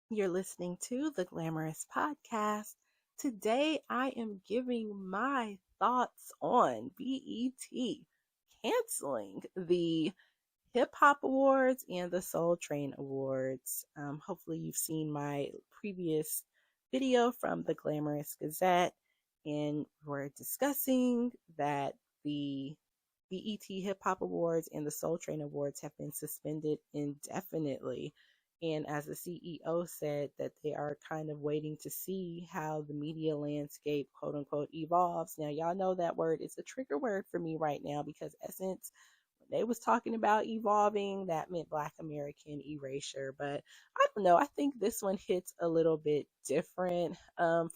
You're listening to the Glamorous Podcast. Today, I am giving my thoughts on BET canceling the Hip Hop Awards and the Soul Train Awards. Hopefully, you've seen my previous video from the Glamorous Gazette, and we're discussing that the BET Hip Hop Awards and the Soul Train Awards have been suspended indefinitely. And as the CEO said, that they are kind of waiting to see how the media landscape, quote unquote, evolves. Now, y'all know that word is a trigger word for me right now because Essence, when they was talking about evolving, that meant Black American erasure. But I don't know. I think this one hits a little bit different.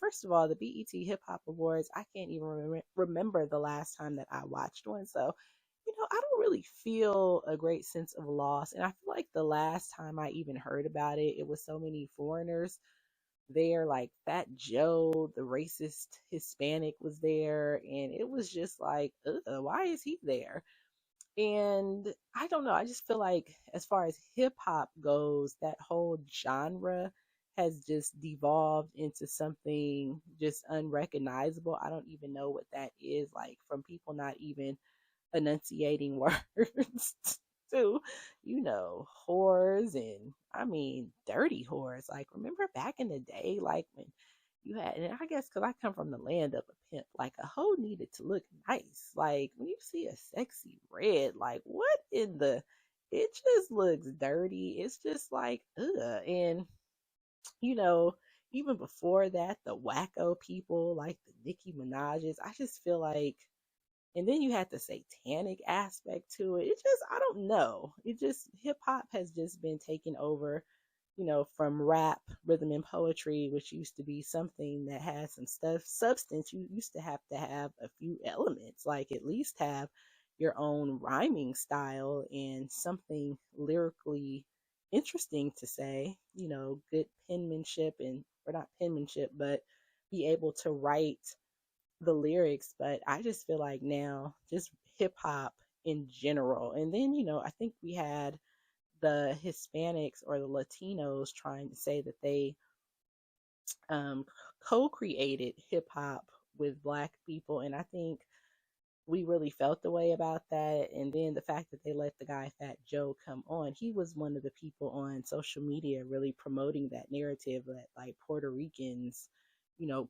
First of all, the BET Hip Hop Awards, I can't even remember the last time that I watched one. So I don't really feel a great sense of loss. And I feel like the last time I even heard about it, it was so many foreigners there, like Fat Joe, the racist Hispanic was there. And it was just like, why is he there? And I don't know. I just feel like, as far as hip hop goes, that whole genre has just devolved into something just unrecognizable. I don't even know what that is, like, from people not even enunciating words to, whores, and I mean dirty whores. Like, remember back in the day, like when you had, and I guess because I come from the land of a pimp, like a hoe needed to look nice. Like when you see a sexy red, like what in the, it just looks dirty. It's just like, ugh. And you know, even before that, the wacko people like the Nicki Minaj's, I just feel like, and then you had the satanic aspect to it. It just, I don't know. It just, hip hop has just been taken over, from rap, rhythm, and poetry, which used to be something that has some substance. You used to have a few elements, like at least have your own rhyming style and something lyrically interesting to say, good penmanship, and, or not penmanship, but be able to write the lyrics. But I just feel like now, just hip hop in general. And then, I think we had the Hispanics or the Latinos trying to say that they um, co created hip hop with Black people. And I think we really felt the way about that. And then the fact that they let the guy Fat Joe come on, he was one of the people on social media really promoting that narrative that, like, Puerto Ricans,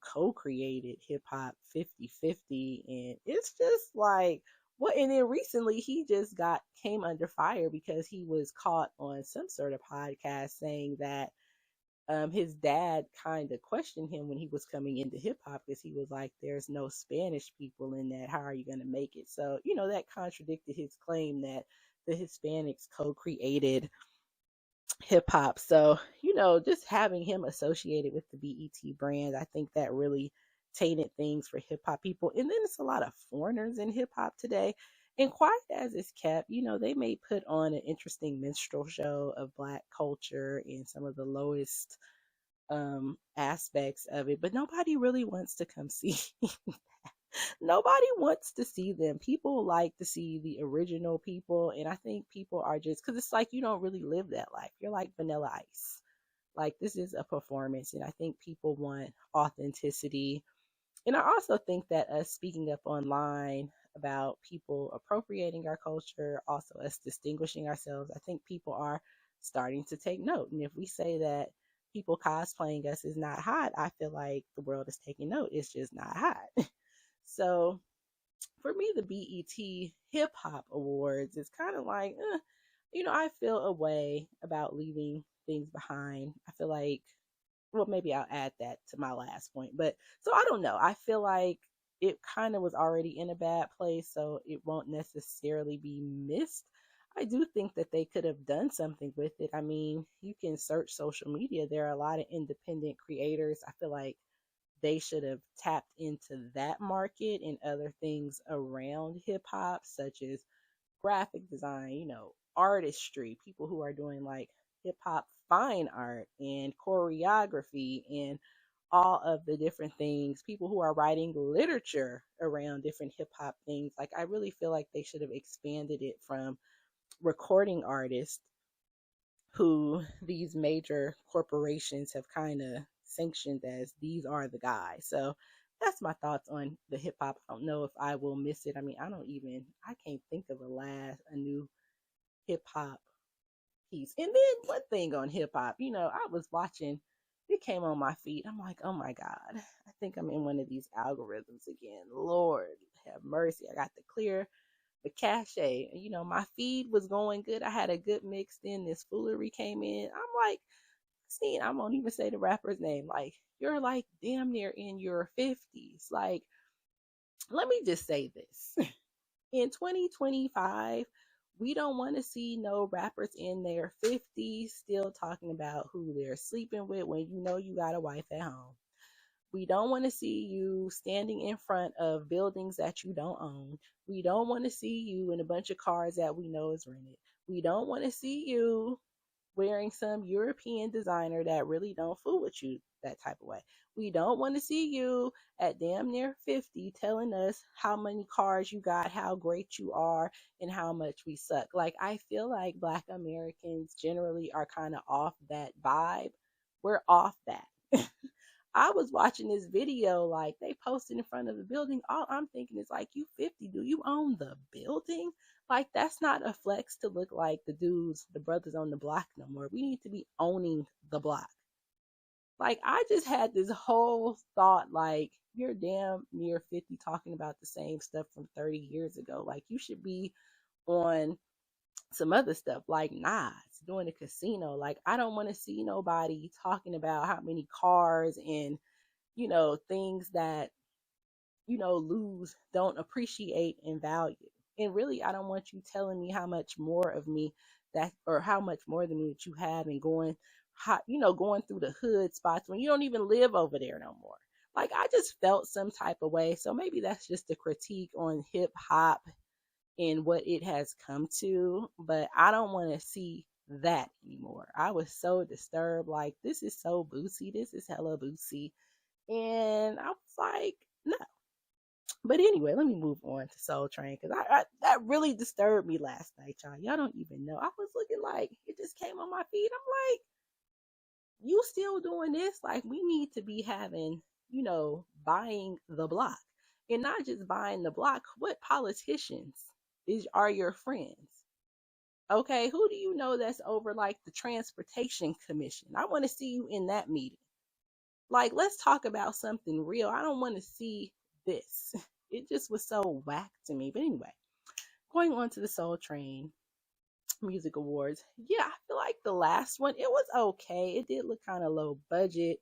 co-created hip hop 50-50. And it's just like, what? And then recently he just came under fire because he was caught on some sort of podcast saying that his dad kind of questioned him when he was coming into hip hop, because he was like, there's no Spanish people in that. How are you going to make it? So, that contradicted his claim that the Hispanics co created hip hop. So, just having him associated with the BET brand, I think that really tainted things for hip hop people. And then it's a lot of foreigners in hip hop today. And quiet as it's kept, they may put on an interesting minstrel show of Black culture and some of the lowest aspects of it, but nobody really wants to come see. Nobody wants to see them. People like to see the original people, and I think people are just, because it's like you don't really live that life. You're like Vanilla Ice. Like, this is a performance, and I think people want authenticity. And I also think that us speaking up online about people appropriating our culture, also us distinguishing ourselves, I think people are starting to take note. And if we say that people cosplaying us is not hot, I feel like the world is taking note. It's just not hot. So for me, the BET Hip Hop Awards is kind of like, I feel a way about leaving things behind. I feel like, well, maybe I'll add that to my last point. But so I don't know. I feel like it kind of was already in a bad place, so it won't necessarily be missed. I do think that they could have done something with it. I mean, you can search social media. There are a lot of independent creators. I feel like they should have tapped into that market and other things around hip hop, such as graphic design, artistry, people who are doing like hip hop fine art and choreography and all of the different things, people who are writing literature around different hip hop things. Like, I really feel like they should have expanded it from recording artists who these major corporations have kind of sanctioned as these are the guys. So that's my thoughts on the hip hop. I don't know if I will miss it. I mean, I can't think of a new hip hop piece. And then one thing on hip hop, I was watching, it came on my feed. I'm like, oh my God, I think I'm in one of these algorithms again. Lord have mercy. I got to clear the cache. My feed was going good. I had a good mix. Then this foolery came in. I'm like, see, I won't even say the rapper's name. Like, you're like damn near in your 50s. Like, let me just say this. In 2025, we don't want to see no rappers in their 50s still talking about who they're sleeping with when you know you got a wife at home. We don't want to see you standing in front of buildings that you don't own. We don't want to see you in a bunch of cars that we know is rented. We don't want to see you wearing some European designer that really don't fool with you that type of way. We don't want to see you at damn near 50 telling us how many cars you got, how great you are, and how much we suck. Like, I feel like Black Americans generally are kind of off that vibe. We're off that. I was watching this video, like they posted in front of the building. All I'm thinking is like, you 50, do you own the building? Like, that's not a flex to look like the brothers on the block no more. We need to be owning the block. Like, I just had this whole thought, like, you're damn near 50 talking about the same stuff from 30 years ago. Like, you should be on some other stuff like Nas doing a casino. Like, I don't want to see nobody talking about how many cars and, things that, don't appreciate in value. And really, I don't want you telling me how much more of me or how much more than me that you have and going through the hood spots when you don't even live over there no more. Like, I just felt some type of way. So maybe that's just a critique on hip hop and what it has come to, but I don't want to see that anymore. I was so disturbed. Like, this is so boosie. This is hella boosie. And I was like, no. But anyway, let me move on to Soul Train because that really disturbed me last night, y'all. Y'all don't even know. I was looking like it just came on my feed. I'm like, you still doing this? Like, we need to be having, buying the block. And not just buying the block. What politicians are your friends? Okay, who do you know that's over like the transportation commission? I want to see you in that meeting. Like, let's talk about something real. I don't want to see this. It just was so whack to me. But anyway, going on to the Soul Train Music Awards. Yeah, I feel like the last one, it was okay. It did look kind of low budget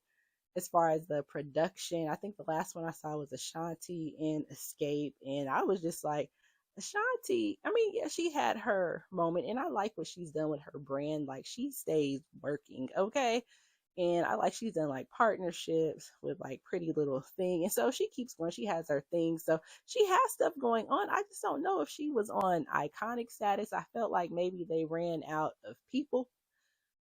as far as the production. I think the last one I saw was Ashanti and Escape. And I was just like, Ashanti, I mean, yeah, she had her moment. And I like what she's done with her brand. Like, she stays working, okay? And I like she's done like partnerships with like Pretty Little Thing. And so she keeps going. She has her thing. So she has stuff going on. I just don't know if she was on iconic status. I felt like maybe they ran out of people.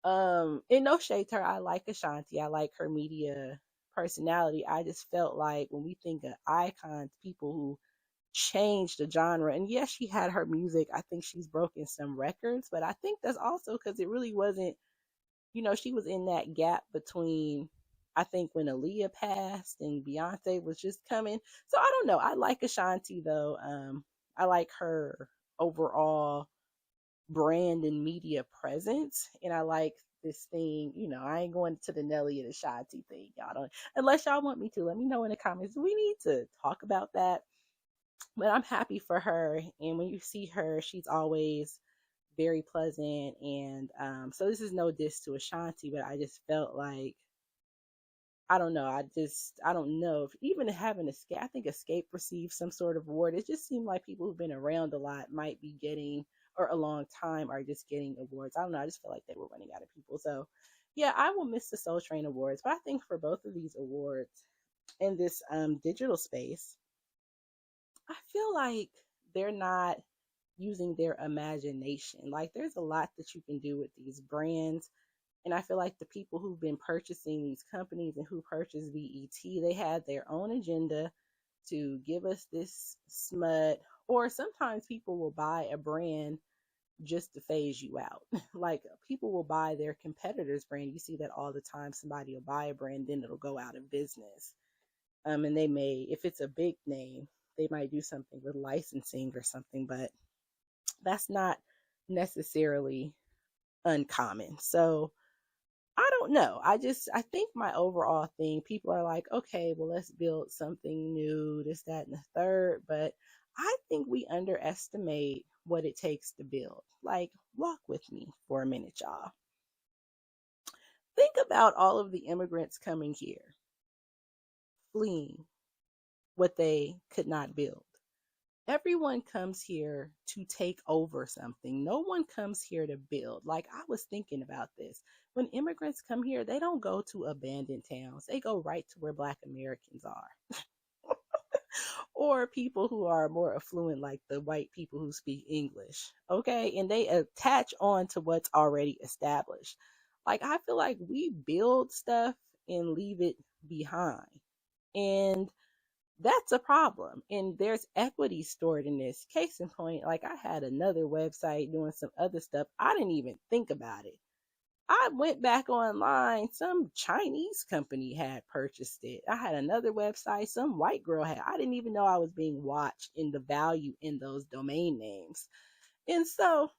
And no shade to her. I like Ashanti. I like her media personality. I just felt like when we think of icons, people who changed the genre, and yes, she had her music. I think she's broken some records, but I think that's also because it really wasn't, she was in that gap between, I think, when Aaliyah passed and Beyonce was just coming. So I don't know. I like Ashanti though. I like her overall brand and media presence, and I like this thing. I ain't going to the Nelly and Ashanti thing. Y'all don't, unless y'all want me to. Let me know in the comments. We need to talk about that. But I'm happy for her, and when you see her, she's always very pleasant. And so this is no diss to Ashanti, but I just felt like, I don't know. I don't know if even having Escape, I think Escape received some sort of award. It just seemed like people who've been around a lot might be getting, or a long time are just getting awards. I don't know. I just feel like they were running out of people. So yeah, I will miss the Soul Train Awards, but I think for both of these awards in this digital space, I feel like they're not using their imagination. Like, there's a lot that you can do with these brands. And I feel like the people who've been purchasing these companies and who purchased BET, they had their own agenda to give us this smut. Or sometimes people will buy a brand just to phase you out. Like people will buy their competitor's brand. You see that all the time. Somebody will buy a brand, then it'll go out of business. And they may, if it's a big name, they might do something with licensing or something, but that's not necessarily uncommon. So I don't know. I think my overall thing, people are like, okay, well, let's build something new, this, that, and the third. But I think we underestimate what it takes to build. Like, walk with me for a minute, y'all. Think about all of the immigrants coming here, fleeing what they could not build. Everyone comes here to take over something. No one comes here to build. Like, I was thinking about this. When immigrants come here, they don't go to abandoned towns. They go right to where Black Americans are. Or people who are more affluent, like the white people who speak English. Okay. And they attach on to what's already established. Like, I feel like we build stuff and leave it behind. And that's a problem. And there's equity stored in this. Case in point, like I had another website doing some other stuff. I didn't even think about it. I went back online. Some Chinese company had purchased it. I had another website. Some white girl had. I didn't even know I was being watched in the value in those domain names. And so,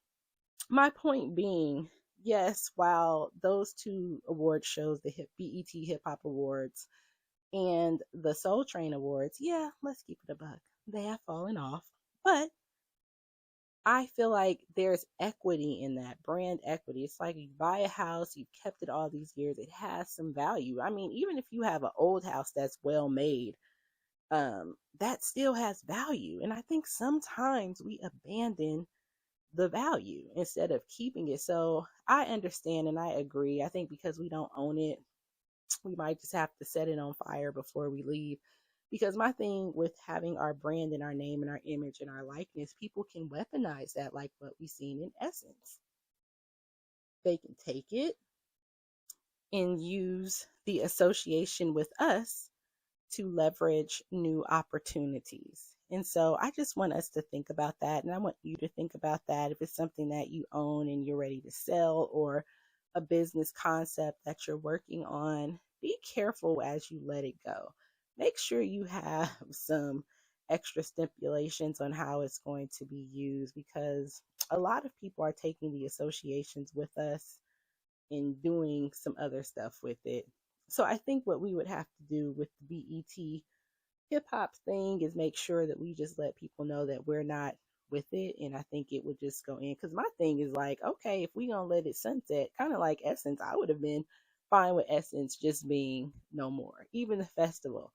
my point being, yes, while those two award shows, the BET Hip Hop Awards and the Soul Train Awards, yeah, let's keep it a buck. They have fallen off. But I feel like there's equity in that, brand equity. It's like you buy a house, you've kept it all these years, it has some value. I mean, even if you have an old house that's well made, that still has value. And I think sometimes we abandon the value instead of keeping it. So I understand and I agree. I think because we don't own it, we might just have to set it on fire before we leave. Because my thing with having our brand and our name and our image and our likeness, people can weaponize that, like what we've seen in Essence. They can take it and use the association with us to leverage new opportunities. And so I just want us to think about that. And I want you to think about that. If it's something that you own and you're ready to sell, or a business concept that you're working on, be careful as you let it go. Make sure you have some extra stipulations on how it's going to be used, because a lot of people are taking the associations with us and doing some other stuff with it. So I think what we would have to do with the BET hip hop thing is make sure that we just let people know that we're not with it. And I think it would just go in, because my thing is like, okay, if we gonna let it sunset, kind of like Essence, I would have been fine with Essence just being no more, even the festival.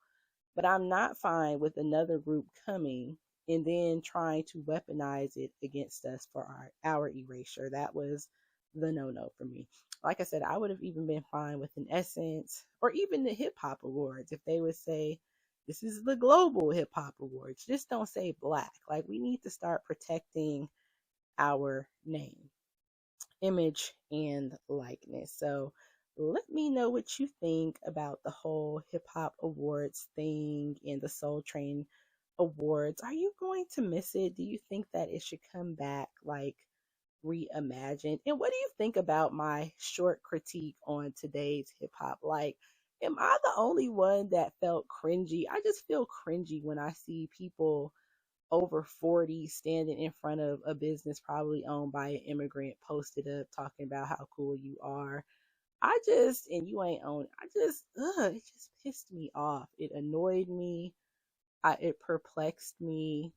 But I'm not fine with another group coming and then trying to weaponize it against us for our erasure. That was the no for me. Like I said, I would have even been fine with an Essence or even the Hip Hop Awards if they would say, this is the Global Hip Hop Awards. Just don't say Black. Like, we need to start protecting our name, image, and likeness. So let me know what you think about the whole Hip Hop Awards thing and the Soul Train Awards. Are you going to miss it? Do you think that it should come back, like, reimagined? And what do you think about my short critique on today's hip hop? Like, am I the only one that felt cringy? I just feel cringy when I see people over 40 standing in front of a business probably owned by an immigrant, posted up talking about how cool you are. And you ain't own, it just pissed me off. It annoyed me. It perplexed me.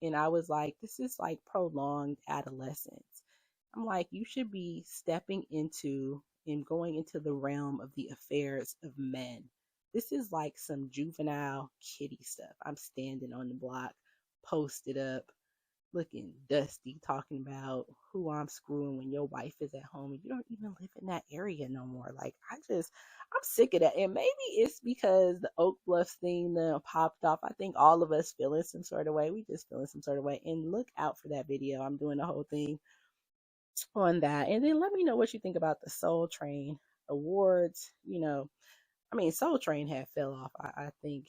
And I was like, this is like prolonged adolescence. I'm like, you should be stepping into and going into the realm of the affairs of men. This is like some juvenile kiddie stuff. I'm standing on the block, posted up, looking dusty, talking about who I'm screwing when your wife is at home and you don't even live in that area no more. Like, I'm sick of that. And maybe it's because the Oak Bluffs thing popped off. I think all of us feeling some sort of way. We just feeling some sort of way. And look out for that video. I'm doing the whole thing on that. And then let me know what you think about the Soul Train Awards. I mean, Soul Train had fell off, I think,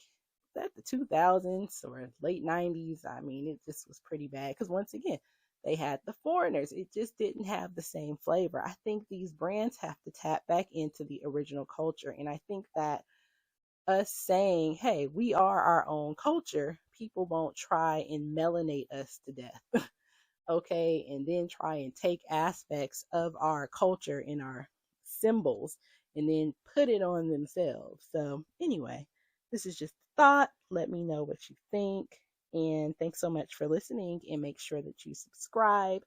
that the 2000s or late 90s. I mean, it just was pretty bad. Because once again, They had the foreigners. It just didn't have the same flavor. I think these brands have to tap back into the original culture. And I think that us saying, hey, we are our own culture, people won't try and melanate us to death. Okay, and then try and take aspects of our culture and our symbols and then put it on themselves. So, anyway, this is just a thought. Let me know what you think. And thanks so much for listening. And make sure that you subscribe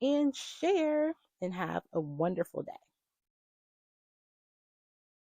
and share and have a wonderful day.